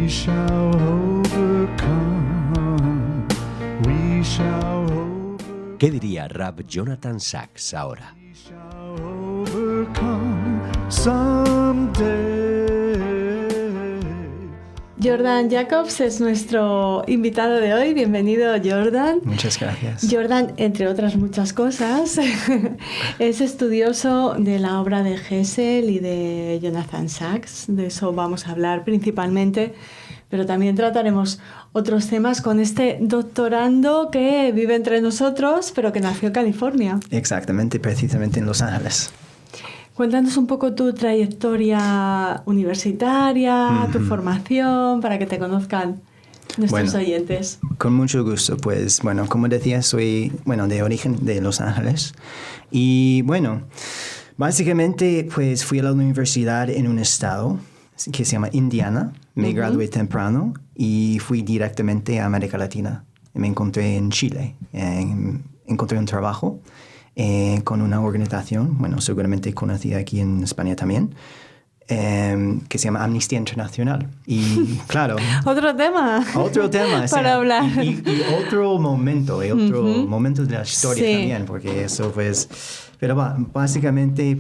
We shall overcome. We shall overcome. ¿Qué diría Rav Jonathan Sacks ahora? We shall overcome someday. Jordan Jacobs es nuestro invitado de hoy. Bienvenido, Jordan. Muchas gracias. Jordan, entre otras muchas cosas, es estudioso de la obra de Hessel y de Jonathan Sacks. De eso vamos a hablar principalmente, pero también trataremos otros temas con este doctorando que vive entre nosotros, pero que nació en California. Exactamente, precisamente en Los Ángeles. Cuéntanos un poco tu trayectoria universitaria, tu formación, para que te conozcan nuestros oyentes. Con mucho gusto. Pues, bueno, como decía, soy, de origen de Los Ángeles. Y, básicamente, pues, fui a la universidad en un estado que se llama Indiana. Me gradué temprano y fui directamente a América Latina. Me encontré en Chile. Encontré un trabajo con una organización, seguramente conocida aquí en España también, que se llama Amnistía Internacional. Y claro... Otro tema para hablar. Y otro momento, momento de la historia también, porque eso pues... Pero básicamente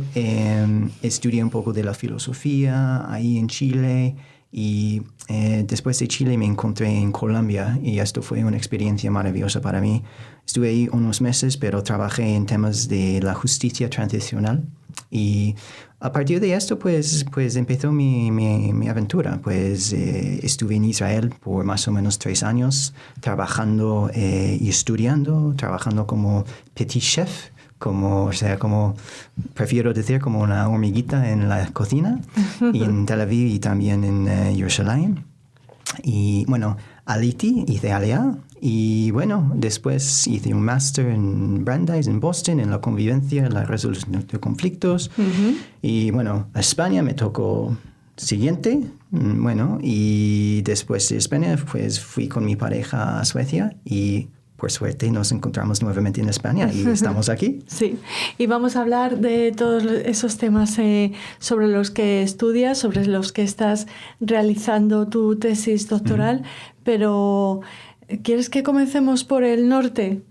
estudié un poco de la filosofía ahí en Chile. Y después de Chile me encontré en Colombia y esto fue una experiencia maravillosa para mí. Estuve ahí unos meses, pero trabajé en temas de la justicia transicional. Y a partir de esto, pues empezó mi aventura. Pues estuve en Israel por más o menos 3 años, trabajando y estudiando, trabajando como petit chef. Como prefiero decir, como una hormiguita en la cocina, y en Tel Aviv y también en Jerusalén. Y hice Aliyah, y después hice un máster en Brandeis, en Boston, en la convivencia, la resolución de conflictos. Y a España me tocó siguiente, y después de España, pues fui con mi pareja a Suecia y... Por suerte nos encontramos nuevamente en España y estamos aquí. Sí, y vamos a hablar de todos esos temas sobre los que estudias, sobre los que estás realizando tu tesis doctoral, pero ¿quieres que comencemos por el norte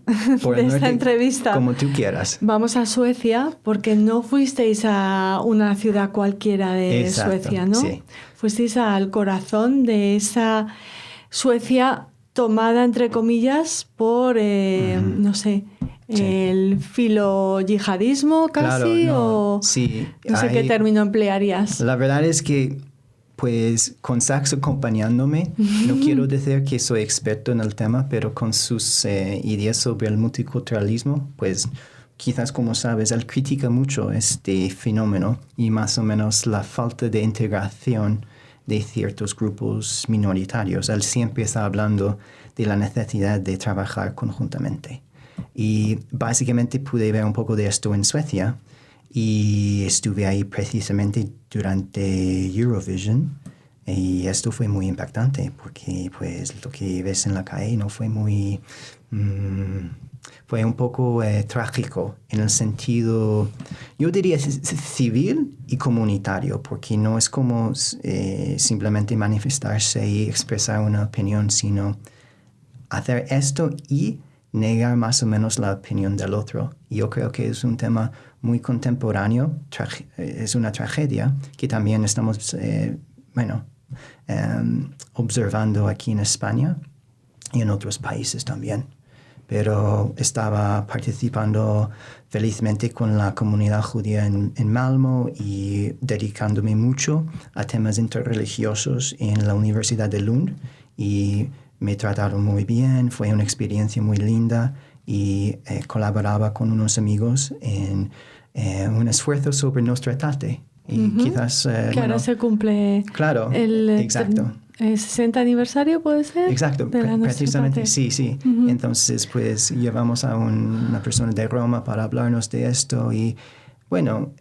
esta entrevista? Como tú quieras. Vamos a Suecia, porque no fuisteis a una ciudad cualquiera de Suecia, ¿no? Sí. Fuisteis al corazón de esa Suecia tomada, entre comillas, por, el filo-yihadismo casi, claro, sí, no sé qué término emplearías. La verdad es que, pues, con Sacks acompañándome, no quiero decir que soy experto en el tema, pero con sus ideas sobre el multiculturalismo, pues, quizás como sabes, él critica mucho este fenómeno y más o menos la falta de integración de ciertos grupos minoritarios. Él siempre está hablando de la necesidad de trabajar conjuntamente. Y básicamente pude ver un poco de esto en Suecia y estuve ahí precisamente durante Eurovision y esto fue muy impactante porque pues lo que ves en la calle no fue muy... fue un poco trágico en el sentido, yo diría, civil y comunitario, porque no es como simplemente manifestarse y expresar una opinión, sino hacer esto y negar más o menos la opinión del otro. Y yo creo que es un tema muy contemporáneo, es una tragedia que también estamos, observando aquí en España y en otros países también. Pero estaba participando felizmente con la comunidad judía en Malmö y dedicándome mucho a temas interreligiosos en la Universidad de Lund y me trataron muy bien, fue una experiencia muy linda y colaboraba con unos amigos en un esfuerzo sobre Nostra Aetate. Y quizás... que ahora se cumple exacto. el 60 aniversario, ¿puede ser? Exacto, precisamente, sí. Entonces, pues, llevamos a una persona de Roma para hablarnos de esto y,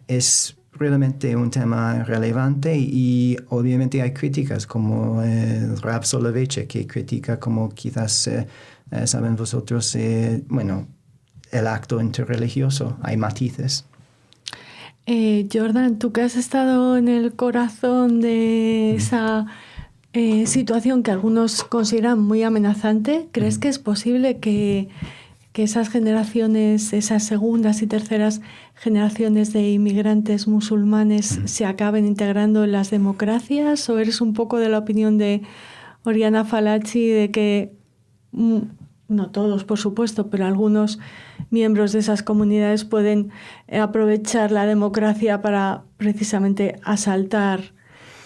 es realmente un tema relevante y obviamente hay críticas como Rav Soloveitchik que critica como quizás, saben vosotros, el acto interreligioso, hay matices. Jordan, tú que has estado en el corazón de esa situación que algunos consideran muy amenazante, ¿crees que es posible que esas generaciones, esas segundas y terceras generaciones de inmigrantes musulmanes se acaben integrando en las democracias? ¿O eres un poco de la opinión de Oriana Fallaci de que, no todos por supuesto, pero algunos miembros de esas comunidades pueden aprovechar la democracia para precisamente asaltar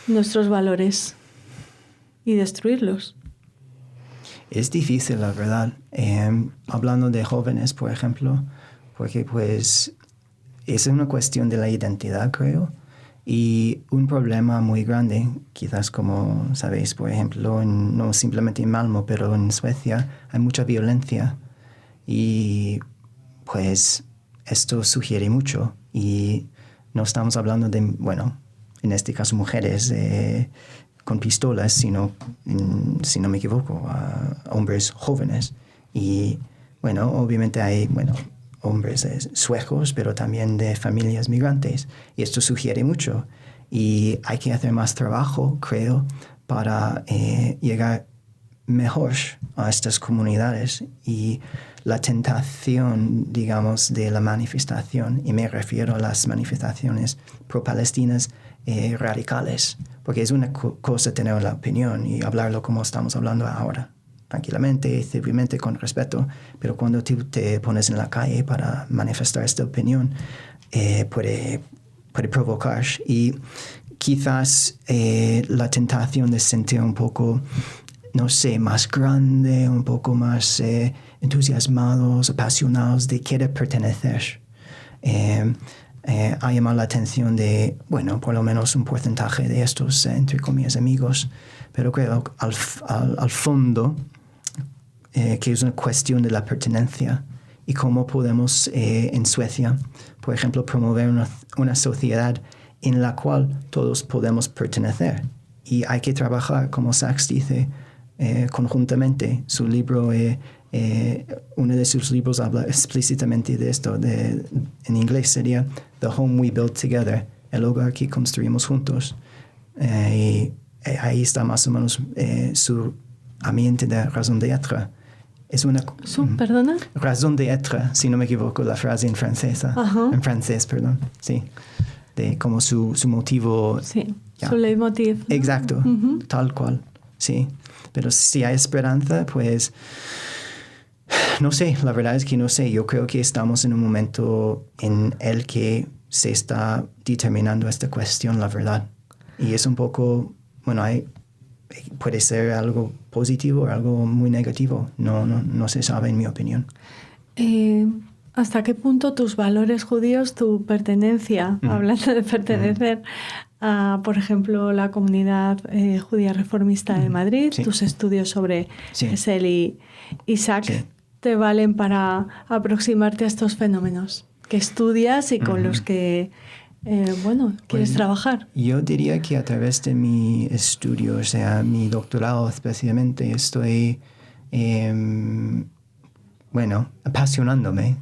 nuestros valores y destruirlos? Es difícil, la verdad. Hablando de jóvenes, por ejemplo, porque pues es una cuestión de la identidad, creo, y un problema muy grande, quizás como sabéis, por ejemplo, no simplemente en Malmö, pero en Suecia hay mucha violencia y pues esto sugiere mucho, y no estamos hablando de, bueno, en este caso mujeres con pistolas, sino, si no me equivoco, hombres jóvenes. Y bueno, obviamente hay, bueno, hombres suecos, pero también de familias migrantes. Y esto sugiere mucho. Y hay que hacer más trabajo, creo, para llegar mejor a estas comunidades. Y la tentación, digamos, de la manifestación, y me refiero a las manifestaciones pro-palestinas radicales, porque es una cosa tener la opinión y hablarlo como estamos hablando ahora, tranquilamente, civilmente, con respeto, pero cuando tú te pones en la calle para manifestar esta opinión, puede provocar, y quizás la tentación de sentir un poco, no sé, más grande, un poco más entusiasmados, apasionados de querer pertenecer. Ha llamado la atención de, bueno, por lo menos un porcentaje de estos, entre comillas, amigos, pero creo al fondo que es una cuestión de la pertenencia y cómo podemos en Suecia, por ejemplo, promover una sociedad en la cual todos podemos pertenecer. Y hay que trabajar, como Sachs dice, conjuntamente. Su libro, uno de sus libros habla explícitamente de esto, en inglés sería The Home We Build Together, el hogar que construimos juntos. Y ahí está más o menos su ambiente de razón d'être. Es una ¿Perdona? Razón d'être, si no me equivoco, la frase en francesa. En francés, perdón. Sí. De como su motivo. Sí, ya. Su leitmotiv, ¿no? Exacto, tal cual. Sí. Pero si hay esperanza, pues no sé, la verdad es que no sé. Yo creo que estamos en un momento en el que se está determinando esta cuestión, la verdad. Y es un poco, bueno, puede ser algo positivo o algo muy negativo. No se sabe, en mi opinión. ¿Hasta qué punto tus valores judíos, tu pertenencia, hablando de pertenecer a, por ejemplo, la comunidad judía reformista de Madrid, Sí. tus estudios sobre Sí. Hessel y Isaac, Sí. te valen para aproximarte a estos fenómenos que estudias y con los que, quieres trabajar? Yo diría que a través de mi estudio, o sea, mi doctorado especialmente, estoy, apasionándome,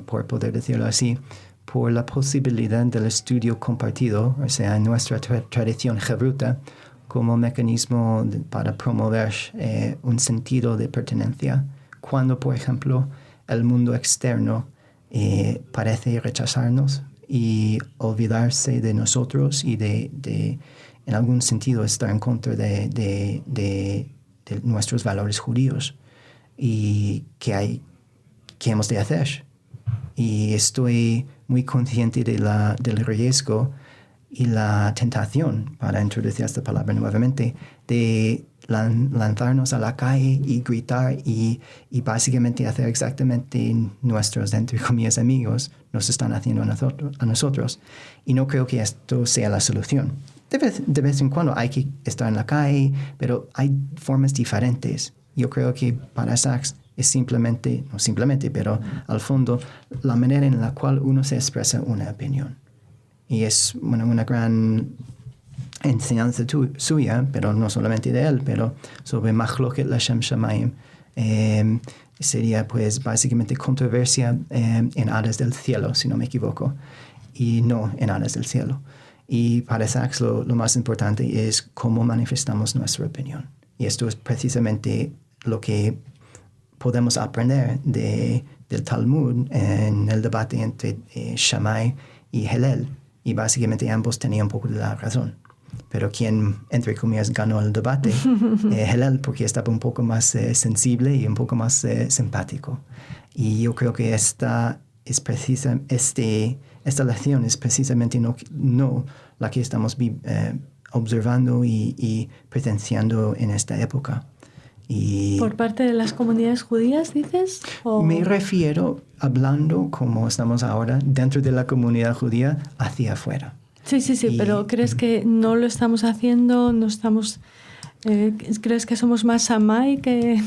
por poder decirlo así, por la posibilidad del estudio compartido, o sea, en nuestra tradición hebruta, como mecanismo para promover un sentido de pertenencia. Cuando, por ejemplo, el mundo externo parece rechazarnos y olvidarse de nosotros y de en algún sentido, estar en contra de nuestros valores judíos, y que hemos de hacer. Y estoy muy consciente del riesgo y la tentación, para introducir esta palabra nuevamente, de lanzarnos a la calle y gritar y básicamente hacer exactamente nuestros, entre comillas, amigos nos están haciendo a nosotros. Y no creo que esto sea la solución. De vez en cuando hay que estar en la calle, pero hay formas diferentes. Yo creo que para Sachs es no simplemente, pero al fondo, la manera en la cual uno se expresa una opinión. Y es una gran enseñanza suya, pero no solamente de él, pero sobre Machloket Lashem Shamayim. Sería pues básicamente controversia en áreas del cielo, si no me equivoco, y no en áreas del cielo. Y para Sachs lo más importante es cómo manifestamos nuestra opinión. Y esto es precisamente lo que podemos aprender del Talmud en el debate entre Shammai y Hillel. Y básicamente ambos tenían un poco de la razón. Pero quien, entre comillas, ganó el debate, Hillel, porque estaba un poco más sensible y un poco más simpático. Y yo creo que esta lección es precisamente no la que estamos observando y presenciando en esta época. Y ¿por parte de las comunidades judías, dices? ¿O? me refiero, hablando como estamos ahora, dentro de la comunidad judía, hacia afuera. Sí, pero ¿crees que no lo estamos haciendo? ¿No estamos... ¿crees que somos más Shammai que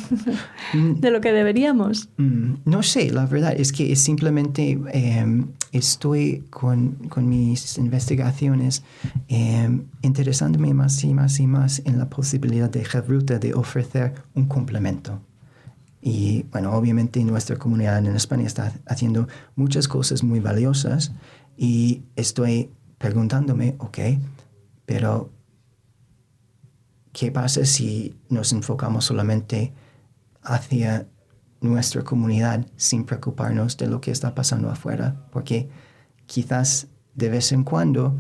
de lo que deberíamos? No sé, la verdad es que es simplemente estoy con mis investigaciones interesándome más y más y más en la posibilidad de Chavruta de ofrecer un complemento. Y bueno, obviamente nuestra comunidad en España está haciendo muchas cosas muy valiosas y estoy preguntándome, ok, pero ¿qué pasa si nos enfocamos solamente hacia nuestra comunidad sin preocuparnos de lo que está pasando afuera? Porque quizás de vez en cuando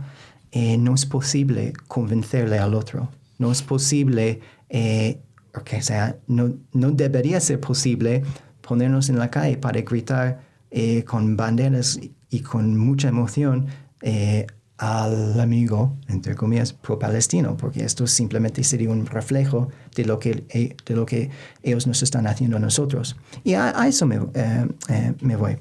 no es posible convencerle al otro. No es posible, no debería ser posible ponernos en la calle para gritar con banderas y con mucha emoción al amigo, entre comillas, pro-palestino, porque esto simplemente sería un reflejo de lo que ellos nos están haciendo a nosotros. Y a eso me voy.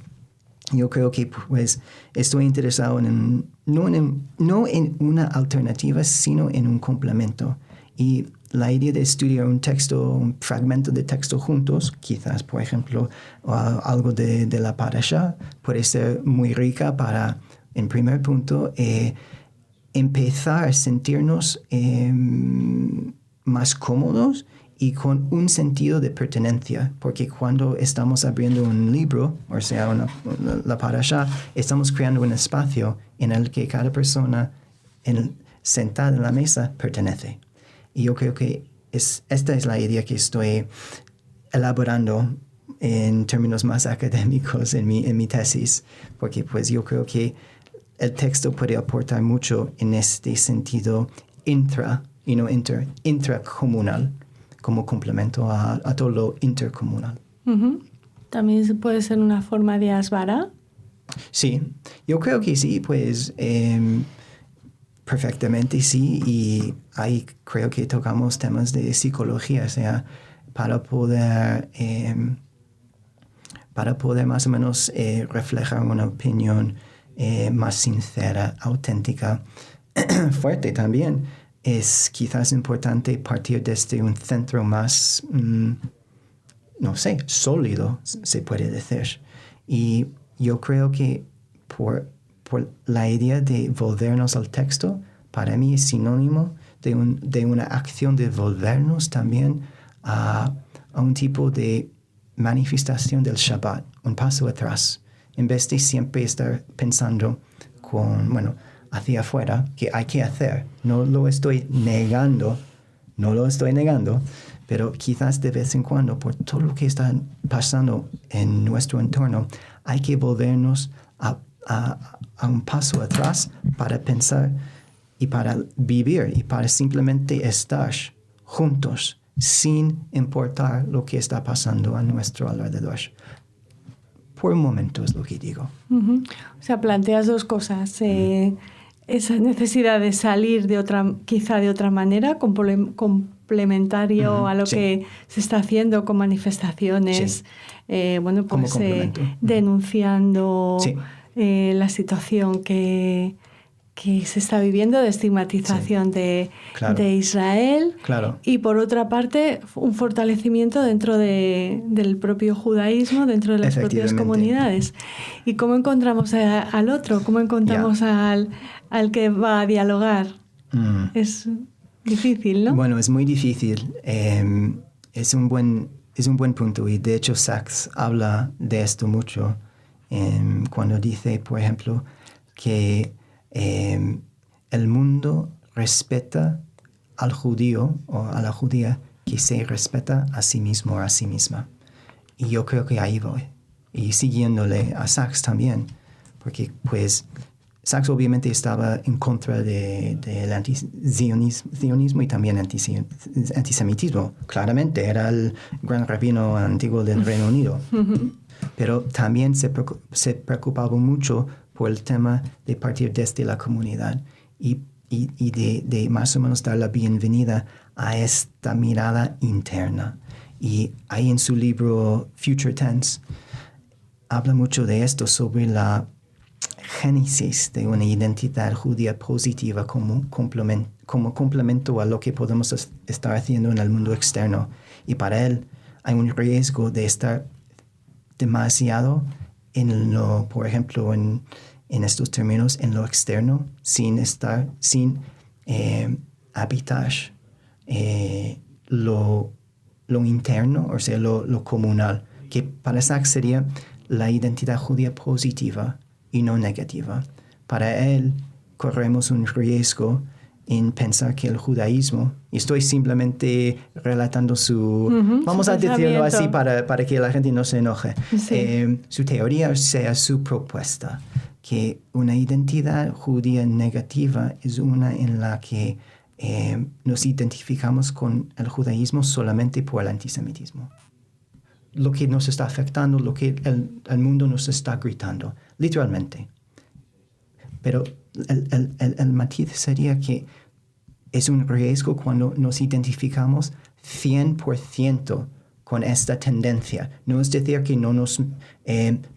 Yo creo que pues estoy interesado no en una alternativa, sino en un complemento. Y la idea de estudiar un texto, un fragmento de texto juntos, quizás, por ejemplo, algo de la Parashá, puede ser muy rica para, en primer punto, empezar a sentirnos más cómodos y con un sentido de pertenencia, porque cuando estamos abriendo un libro, o sea, la Parashá, estamos creando un espacio en el que cada persona sentada en la mesa pertenece. Y yo creo que esta es la idea que estoy elaborando en términos más académicos en mi tesis, porque pues yo creo que el texto puede aportar mucho en este sentido intracomunal, como complemento a todo lo intercomunal. Uh-huh. También puede ser una forma de asvara. Sí, yo creo que sí, pues perfectamente sí, y ahí creo que tocamos temas de psicología, o sea, para poder más o menos reflejar una opinión más sincera, auténtica, fuerte también. Es quizás importante partir desde un centro más, sólido, se puede decir. Y yo creo que por la idea de volvernos al texto, para mí es sinónimo de una acción de volvernos también a un tipo de manifestación del Shabbat, un paso atrás, en vez de siempre estar pensando hacia afuera, que hay que hacer. No lo estoy negando, pero quizás de vez en cuando, por todo lo que está pasando en nuestro entorno, hay que volvernos a un paso atrás para pensar y para vivir y para simplemente estar juntos sin importar lo que está pasando a nuestro alrededor. Por un momento es lo que digo. Uh-huh. O sea, planteas dos cosas. Esa necesidad de salir quizá de otra manera, complementario Uh-huh. a lo Sí. que se está haciendo con manifestaciones, Sí. Como complemento. denunciando Sí. la situación que se está viviendo de estigmatización Claro. de Israel. Claro. Y por otra parte, un fortalecimiento dentro del propio judaísmo, dentro de las propias Efectivamente. comunidades. ¿Y cómo encontramos al otro? ¿Cómo encontramos al que va a dialogar? Es difícil, ¿no? Bueno, es muy difícil. Es un buen punto, y de hecho Sachs habla de esto mucho cuando dice, por ejemplo, que el mundo respeta al judío o a la judía que se respeta a sí mismo o a sí misma. Y yo creo que ahí voy. Y siguiéndole a Sacks también, porque pues Sacks obviamente estaba en contra del antisionismo y también antisemitismo. Claramente, era el gran rabino antiguo del Reino Unido. Pero también se preocupaba mucho por el tema de partir desde la comunidad y de más o menos dar la bienvenida a esta mirada interna. Y ahí en su libro Future Tense habla mucho de esto, sobre la génesis de una identidad judía positiva como complemento a lo que podemos estar haciendo en el mundo externo. Y para él hay un riesgo de estar demasiado por ejemplo, en estos términos, en lo externo, sin habitar lo interno, o sea, lo comunal, que para Sacks sería la identidad judía positiva y no negativa. Para él, corremos un riesgo en pensar que el judaísmo, y estoy simplemente relatando vamos a decirlo así para que la gente no se enoje, sí. Su teoría sea su propuesta, que una identidad judía negativa es una en la que nos identificamos con el judaísmo solamente por el antisemitismo. Lo que nos está afectando, lo que el mundo nos está gritando, literalmente. Pero el matiz sería que es un riesgo cuando nos identificamos 100% con esta tendencia. No es decir que no nos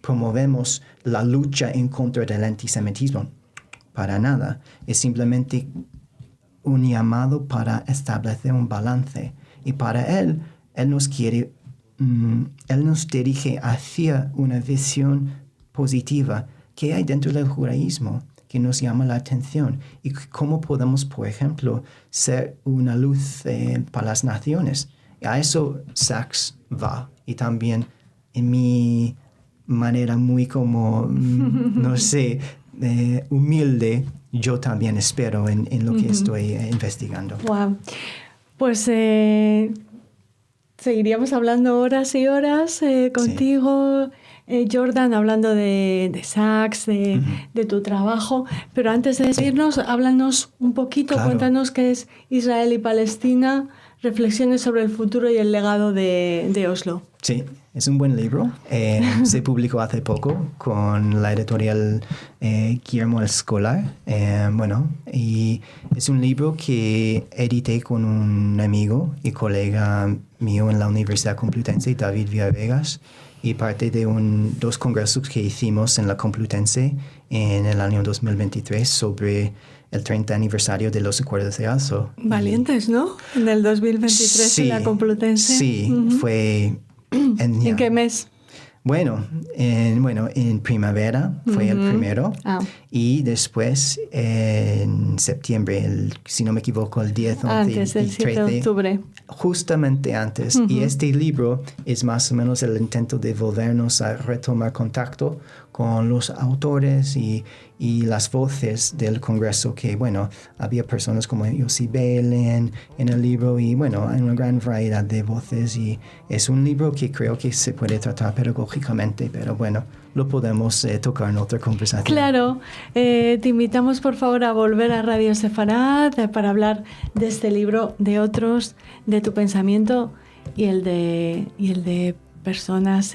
promovemos la lucha en contra del antisemitismo, para nada. Es simplemente un llamado para establecer un balance. Y para él nos dirige hacia una visión positiva que hay dentro del judaísmo, que nos llama la atención, y cómo podemos, por ejemplo, ser una luz para las naciones. A eso Sacks va, y también en mi manera muy humilde, yo también espero en lo que estoy investigando. Wow. Pues seguiríamos hablando horas y horas contigo, sí. Jordan, hablando de Sacks, de tu trabajo. Pero antes de despedirnos, háblanos un poquito, claro. Cuéntanos qué es Israel y Palestina, reflexiones sobre el futuro y el legado de Oslo. Sí, es un buen libro. Se publicó hace poco con la editorial Guillermo Escolar. Y es un libro que edité con un amigo y colega mío en la Universidad Complutense, David Villavegas, y parte de dos congresos que hicimos en la Complutense en el año 2023 sobre el 30 aniversario de los acuerdos de Oslo. Valientes, ¿no? En el 2023 sí, en la Complutense. Sí, fue... ¿En qué mes? Bueno, en primavera fue el primero. Y después en septiembre, si no me equivoco, el 10, 11 antes del 7 de octubre. Justamente antes. Y este libro es más o menos el intento de volvernos a retomar contacto con los autores y las voces del Congreso, que, había personas como Yossi Beilin en el libro, y, hay una gran variedad de voces, y es un libro que creo que se puede tratar pedagógicamente, pero lo podemos tocar en otra conversación. Claro, te invitamos por favor a volver a Radio Sefarad para hablar de este libro, de otros, de tu pensamiento y el de personas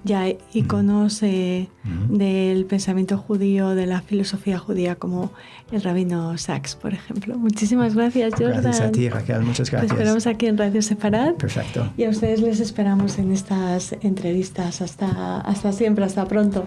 ya íconos del pensamiento judío, de la filosofía judía, como el rabino Sacks, por ejemplo. Muchísimas gracias, Jordan. Gracias a ti, Raquel. Muchas gracias. Te esperamos aquí en Radio Sefarad. Perfecto. Y a ustedes les esperamos en estas entrevistas. Hasta siempre. Hasta pronto.